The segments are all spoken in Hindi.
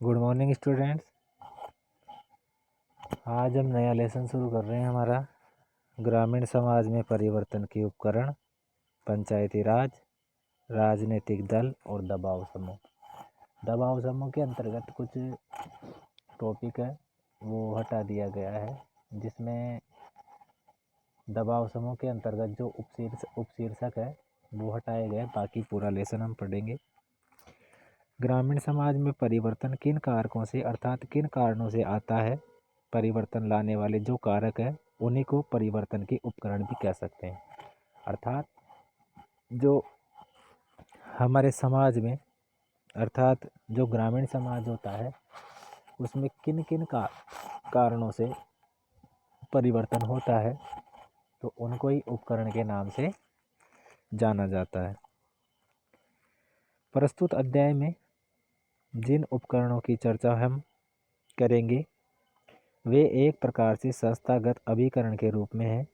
Good morning students. आज हम नया लेसन शुरू कर रहे हैं हमारा ग्रामीण समाज में परिवर्तन के उपकरण, पंचायती राज, राजनीतिक दल और दबाव समूह। दबाव समूह के अंतर्गत कुछ टॉपिक है वो हटा दिया गया है, जिसमें दबाव समूह के अंतर्गत जो उपशीर्षक है वो हटाए गए। बाकी पूरा लेसन हम पढ़ेंगे। ग्रामीण समाज में परिवर्तन किन कारकों से अर्थात किन कारणों से आता है। परिवर्तन लाने वाले जो कारक है उन्हीं को परिवर्तन के उपकरण भी कह सकते हैं। अर्थात जो हमारे समाज में अर्थात जो ग्रामीण समाज होता है उसमें किन किन कारणों से परिवर्तन होता है तो उनको ही उपकरण के नाम से जाना जाता है। प्रस्तुत अध्याय में जिन उपकरणों की चर्चा हम करेंगे वे एक प्रकार से संस्थागत अभिकरण के रूप में है।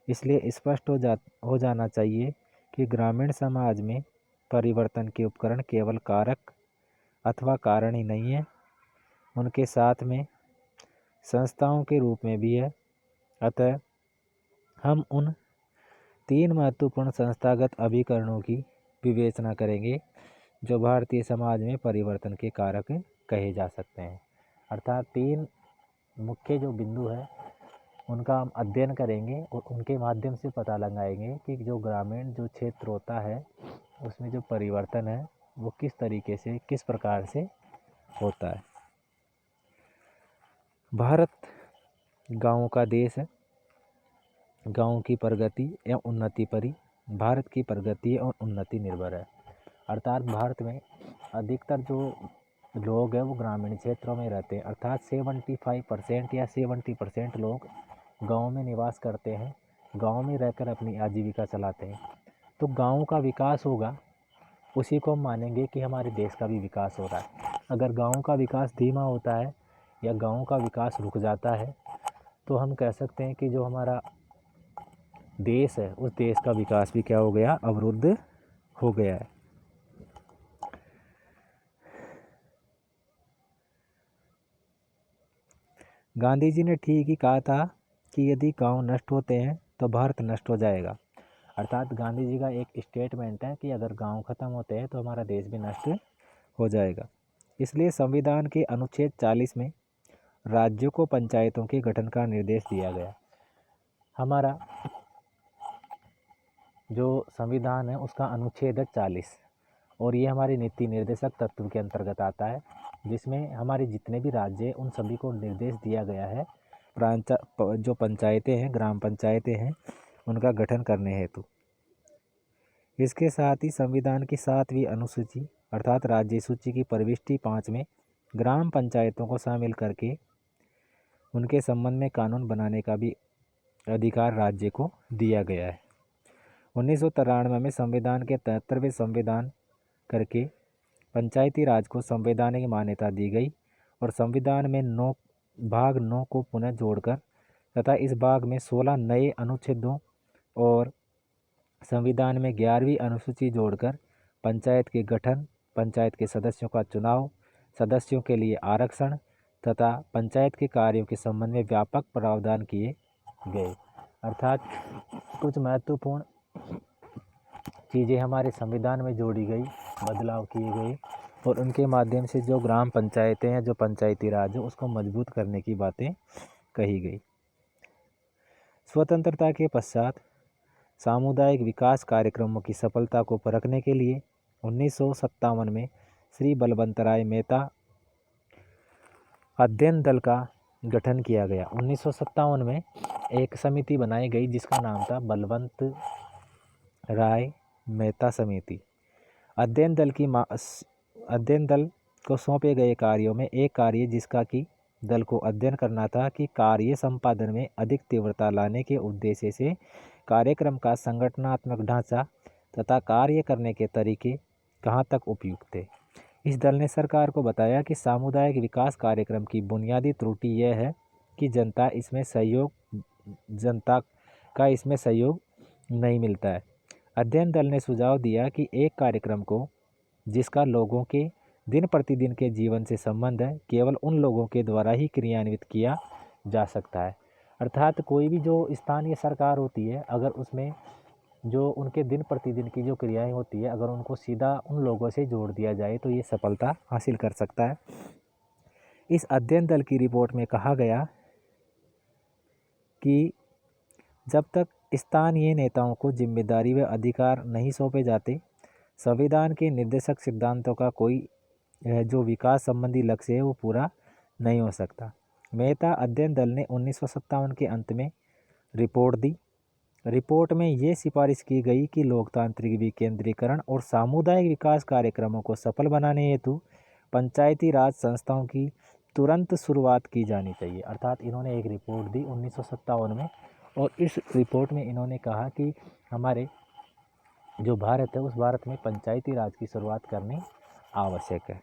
इसलिए स्पष्ट हो जाना चाहिए कि ग्रामीण समाज में परिवर्तन के उपकरण केवल कारक अथवा कारण ही नहीं है, उनके साथ में संस्थाओं के रूप में भी है। अतः हम उन 3 महत्वपूर्ण संस्थागत अभिकरणों की विवेचना करेंगे जो भारतीय समाज में परिवर्तन के कारक कहे जा सकते हैं। अर्थात 3 मुख्य जो बिंदु है उनका हम अध्ययन करेंगे और उनके माध्यम से पता लगाएंगे कि जो ग्रामीण जो क्षेत्र होता है उसमें जो परिवर्तन है वो किस तरीके से किस प्रकार से होता है। भारत गांवों का देश है। गांव की प्रगति या उन्नति पर ही भारत की प्रगति और उन्नति निर्भर है। अर्थात भारत में अधिकतर जो लोग हैं वो ग्रामीण क्षेत्रों में रहते हैं। अर्थात 75% या 70% लोग गांव में निवास करते हैं, गांव में रहकर अपनी आजीविका चलाते हैं। तो गांव का विकास होगा उसी को हम मानेंगे कि हमारे देश का भी विकास हो रहा है। अगर गांव का विकास धीमा होता है या गांव का विकास रुक जाता है तो हम कह सकते हैं कि जो हमारा देश है उस देश का विकास भी क्या हो गया, अवरुद्ध हो गया है। गांधी जी ने ठीक ही कहा था कि यदि गांव नष्ट होते हैं तो भारत नष्ट हो जाएगा। अर्थात गांधी जी का एक स्टेटमेंट है कि अगर गांव खत्म होते हैं तो हमारा देश भी नष्ट हो जाएगा। इसलिए संविधान के अनुच्छेद 40 में राज्यों को पंचायतों के गठन का निर्देश दिया गया। हमारा जो संविधान है उसका अनुच्छेद है 40 और ये हमारी नीति निर्देशक तत्व के अंतर्गत आता है, जिसमें हमारे जितने भी राज्य हैं उन सभी को निर्देश दिया गया है जो पंचायतें हैं, ग्राम पंचायतें हैं, उनका गठन करने हेतु। इसके साथ ही संविधान की 7वीं अनुसूची अर्थात राज्य सूची की प्रविष्टि 5 में ग्राम पंचायतों को शामिल करके उनके संबंध में कानून बनाने का भी अधिकार राज्य को दिया गया है। 1993 में संविधान के 73वें संविधान करके पंचायती राज को संवैधानिक मान्यता दी गई और संविधान में भाग 9 को पुनः जोड़कर तथा इस भाग में 16 नए अनुच्छेदों और संविधान में 11वीं अनुसूची जोड़कर पंचायत के गठन, पंचायत के सदस्यों का चुनाव, सदस्यों के लिए आरक्षण तथा पंचायत के कार्यों के संबंध में व्यापक प्रावधान किए गए। अर्थात कुछ महत्वपूर्ण चीज़ें हमारे संविधान में जोड़ी गई, बदलाव किए गए और उनके माध्यम से जो ग्राम पंचायतें हैं, जो पंचायती राज है, उसको मजबूत करने की बातें कही गई। स्वतंत्रता के पश्चात सामुदायिक विकास कार्यक्रमों की सफलता को परखने के लिए 1957 में श्री बलवंतराय मेहता अध्ययन दल का गठन किया गया। 1957 में एक समिति बनाई गई जिसका नाम था बलवंत राय मेहता समिति। अध्ययन दल को सौंपे गए कार्यों में एक कार्य जिसका कि दल को अध्ययन करना था कि कार्य संपादन में अधिक तीव्रता लाने के उद्देश्य से कार्यक्रम का संगठनात्मक ढांचा तथा कार्य करने के तरीके कहाँ तक उपयुक्त थे। इस दल ने सरकार को बताया कि सामुदायिक विकास कार्यक्रम की बुनियादी त्रुटि यह है कि जनता का इसमें सहयोग नहीं मिलता है। अध्ययन दल ने सुझाव दिया कि एक कार्यक्रम को जिसका लोगों के दिन प्रतिदिन के जीवन से संबंध है केवल उन लोगों के द्वारा ही क्रियान्वित किया जा सकता है। अर्थात कोई भी जो स्थानीय सरकार होती है, अगर उसमें जो उनके दिन प्रतिदिन की जो क्रियाएं होती है, अगर उनको सीधा उन लोगों से जोड़ दिया जाए तो ये सफलता हासिल कर सकता है। इस अध्ययन दल की रिपोर्ट में कहा गया कि जब तक स्थानीय नेताओं को जिम्मेदारी व अधिकार नहीं सौंपे जाते, संविधान के निर्देशक सिद्धांतों का कोई जो विकास संबंधी लक्ष्य है वो पूरा नहीं हो सकता। मेहता अध्ययन दल ने 1957 के अंत में रिपोर्ट दी। रिपोर्ट में ये सिफारिश की गई कि लोकतांत्रिक विकेंद्रीकरण और सामुदायिक विकास कार्यक्रमों को सफल बनाने हेतु पंचायती राज संस्थाओं की तुरंत शुरुआत की जानी चाहिए। अर्थात इन्होंने एक रिपोर्ट दी 1957 में, और इस रिपोर्ट में इन्होंने कहा कि हमारे जो भारत है उस भारत में पंचायती राज की शुरुआत करनी आवश्यक है।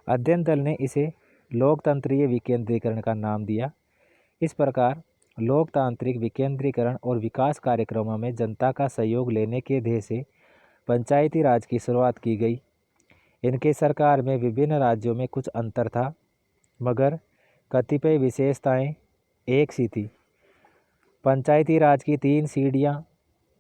अध्ययन दल ने इसे लोकतंत्रीय विकेंद्रीकरण का नाम दिया। इस प्रकार लोकतांत्रिक विकेंद्रीकरण और विकास कार्यक्रमों में जनता का सहयोग लेने के ध्येय से पंचायती राज की शुरुआत की गई। इनके सरकार में विभिन्न राज्यों में कुछ अंतर था, मगर कतिपय विशेषताएं एक सी थी। पंचायती राज की 3 सीढ़ियां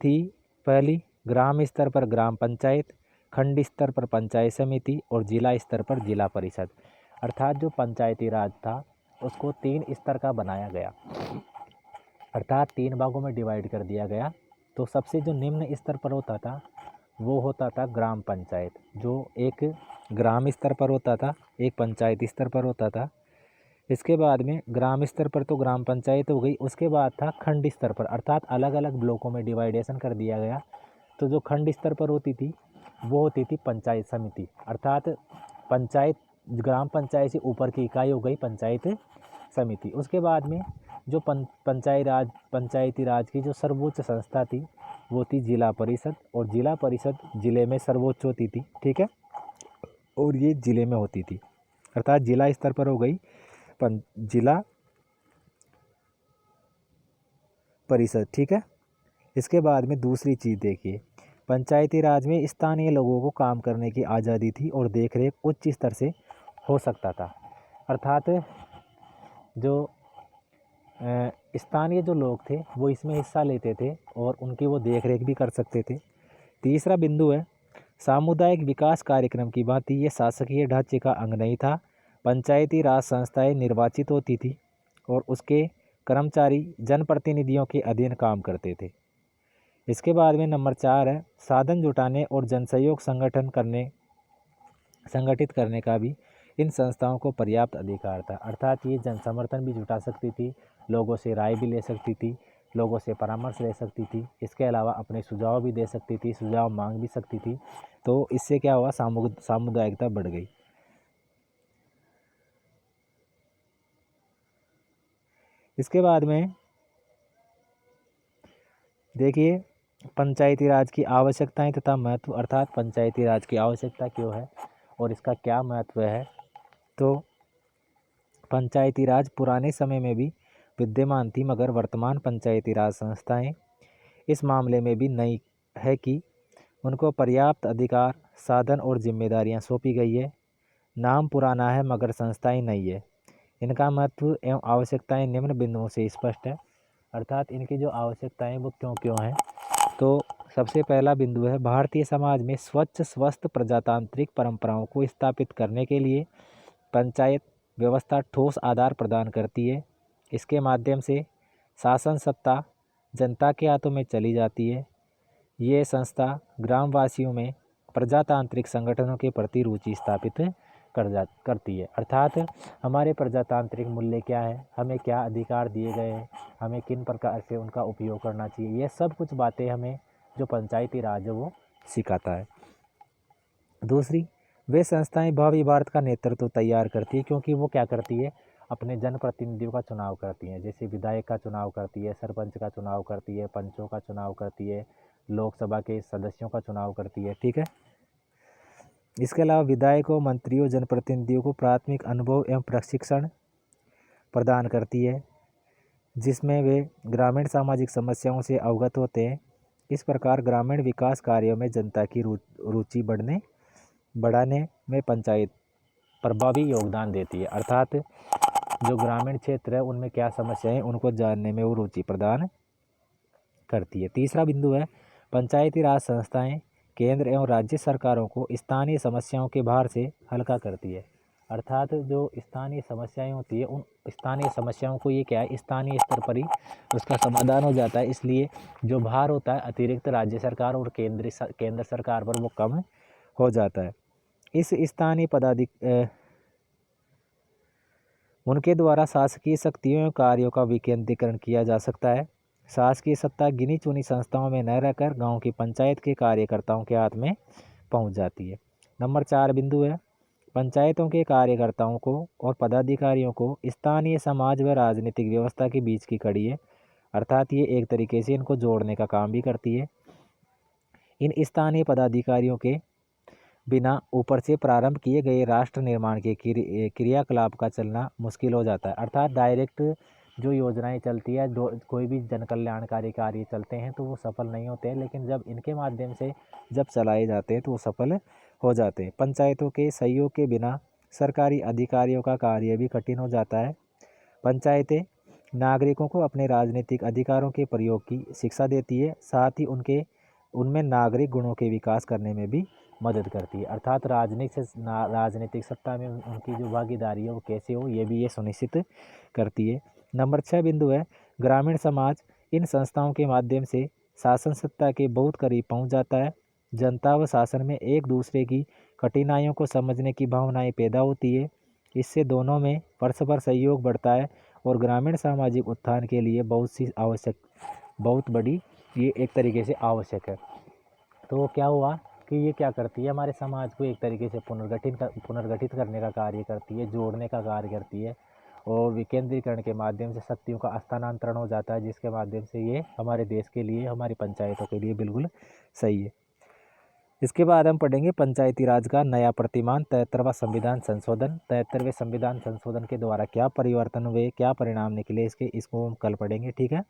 थी। पहली, ग्राम स्तर पर ग्राम पंचायत, खंड स्तर पर पंचायत समिति और जिला स्तर पर जिला परिषद। अर्थात जो पंचायती राज था उसको 3 स्तर का बनाया गया, अर्थात 3 भागों में डिवाइड कर दिया गया। तो सबसे जो निम्न स्तर पर होता था वो होता था ग्राम पंचायत, जो एक ग्राम स्तर पर होता था, एक पंचायत स्तर पर होता था। इसके बाद में ग्राम स्तर पर तो ग्राम पंचायत हो गई, उसके बाद था खंड स्तर पर, अर्थात अलग अलग ब्लॉकों में डिवाइडेशन कर दिया गया। तो जो खंड स्तर पर होती थी वो होती थी पंचायत समिति, अर्थात पंचायत ग्राम पंचायत से ऊपर की इकाई हो गई पंचायत समिति। उसके बाद में जो पंचायती राज की जो सर्वोच्च संस्था थी वो थी जिला परिषद, और जिला परिषद जिले में सर्वोच्च होती थी, ठीक है, और ये जिले में होती थी, अर्थात जिला स्तर पर हो गई जिला परिषद, ठीक है। इसके बाद में दूसरी चीज़ देखिए, पंचायती राज में स्थानीय लोगों को काम करने की आज़ादी थी और देखरेख उच्च स्तर से हो सकता था, अर्थात जो स्थानीय जो लोग थे वो इसमें हिस्सा लेते थे और उनकी वो देखरेख भी कर सकते थे। तीसरा बिंदु है, सामुदायिक विकास कार्यक्रम की भांति ये शासकीय ढांचे का अंग नहीं था। पंचायती राज संस्थाएं निर्वाचित होती थी और उसके कर्मचारी जनप्रतिनिधियों के अधीन काम करते थे। इसके बाद में नंबर 4 है, साधन जुटाने और जनसहयोग संगठित करने का भी इन संस्थाओं को पर्याप्त अधिकार था, अर्थात ये जन समर्थन भी जुटा सकती थी, लोगों से राय भी ले सकती थी, लोगों से परामर्श ले सकती थी, इसके अलावा अपने सुझाव भी दे सकती थी, सुझाव मांग भी सकती थी। तो इससे क्या हुआ, सामुदायिकता बढ़ गई। इसके बाद में देखिए पंचायती राज की आवश्यकताएं तथा महत्व, अर्थात पंचायती राज की आवश्यकता क्यों है और इसका क्या महत्व है। तो पंचायती राज पुराने समय में भी विद्यमान थी, मगर वर्तमान पंचायती राज संस्थाएं इस मामले में भी नई है कि उनको पर्याप्त अधिकार, साधन और जिम्मेदारियां सौंपी गई है। नाम पुराना है मगर संस्थाएं नई है। इनका महत्व एवं आवश्यकताएं निम्न बिंदुओं से स्पष्ट है, अर्थात इनकी जो आवश्यकताएं वो क्यों हैं। तो सबसे पहला बिंदु है, भारतीय समाज में स्वच्छ स्वस्थ प्रजातांत्रिक परंपराओं को स्थापित करने के लिए पंचायत व्यवस्था ठोस आधार प्रदान करती है। इसके माध्यम से शासन सत्ता जनता के हाथों में चली जाती है। ये संस्था ग्रामवासियों में प्रजातांत्रिक संगठनों के प्रति रुचि स्थापित करती है, अर्थात हमारे प्रजातांत्रिक मूल्य क्या है, हमें क्या अधिकार दिए गए हैं, हमें किन प्रकार से उनका उपयोग करना चाहिए, ये सब कुछ बातें हमें जो पंचायती राज है वो सिखाता है। दूसरी, वे संस्थाएं भावी भारत का नेतृत्व तैयार करती है, क्योंकि वो क्या करती है, अपने जनप्रतिनिधियों का चुनाव करती हैं, जैसे विधायक का चुनाव करती है, सरपंच का चुनाव करती है, पंचों का चुनाव करती है, लोकसभा के सदस्यों का चुनाव करती है, ठीक है। इसके अलावा विधायकों, मंत्रियों, जनप्रतिनिधियों को प्राथमिक अनुभव एवं प्रशिक्षण प्रदान करती है, जिसमें वे ग्रामीण सामाजिक समस्याओं से अवगत होते हैं। इस प्रकार ग्रामीण विकास कार्यों में जनता की रुचि बढ़ाने में पंचायत प्रभावी योगदान देती है। अर्थात जो ग्रामीण क्षेत्र है उनमें क्या समस्या है उनको जानने में वो रुचि प्रदान करती है। तीसरा बिंदु है पंचायती राज संस्थाएं केंद्र एवं राज्य सरकारों को स्थानीय समस्याओं के भार से हल्का करती है। अर्थात जो स्थानीय समस्याएं होती है उन स्थानीय समस्याओं को ये क्या है स्थानीय स्तर पर ही उसका समाधान हो जाता है, इसलिए जो भार होता है अतिरिक्त राज्य सरकार और केंद्र सरकार पर वो कम हो जाता है। इस स्थानीय उनके द्वारा शासकीय शक्तियों एवं कार्यों का विकेंद्रीकरण किया जा सकता है। शासकीय सत्ता गिनी चुनी संस्थाओं में न रहकर गांव की पंचायत के कार्यकर्ताओं के हाथ में पहुंच जाती है। नंबर 4 बिंदु है पंचायतों के कार्यकर्ताओं को और पदाधिकारियों को स्थानीय समाज व राजनीतिक व्यवस्था के बीच की कड़ी है। अर्थात ये एक तरीके से इनको जोड़ने का काम भी करती है। इन स्थानीय पदाधिकारियों के बिना ऊपर से प्रारंभ किए गए राष्ट्र निर्माण के क्रियाकलाप का चलना मुश्किल हो जाता है। अर्थात डायरेक्ट जो योजनाएं चलती है कोई भी जन कल्याणकारी कार्य चलते हैं तो वो सफल नहीं होते हैं, लेकिन जब इनके माध्यम से जब चलाए जाते हैं तो वो सफल हो जाते हैं। पंचायतों के सहयोग के बिना सरकारी अधिकारियों का कार्य भी कठिन हो जाता है। पंचायतें नागरिकों को अपने राजनीतिक अधिकारों के प्रयोग की शिक्षा देती है, साथ ही उनमें नागरिक गुणों के विकास करने में भी मदद करती है। अर्थात राजनीतिक सत्ता में उनकी जो भागीदारी है वो कैसे हो ये भी ये सुनिश्चित करती है। नंबर 6 बिंदु है ग्रामीण समाज इन संस्थाओं के माध्यम से शासन सत्ता के बहुत करीब पहुंच जाता है। जनता व शासन में एक दूसरे की कठिनाइयों को समझने की भावनाएं पैदा होती है। इससे दोनों में परस्पर सहयोग बढ़ता है और ग्रामीण सामाजिक उत्थान के लिए बहुत बड़ी ये एक तरीके से आवश्यक है। तो क्या हुआ कि ये क्या करती है हमारे समाज को एक तरीके से पुनर्गठित करने का कार्य करती है, जोड़ने का कार्य करती है और विकेंद्रीकरण के माध्यम से शक्तियों का स्थानांतरण हो जाता है, जिसके माध्यम से ये हमारे देश के लिए हमारी पंचायतों के लिए बिल्कुल सही है। इसके बाद हम पढ़ेंगे पंचायती राज का नया प्रतिमान 73वां संविधान संशोधन। 73वें संविधान संशोधन के द्वारा क्या परिवर्तन हुए, क्या परिणाम निकले इसको हम कल पढ़ेंगे। ठीक है।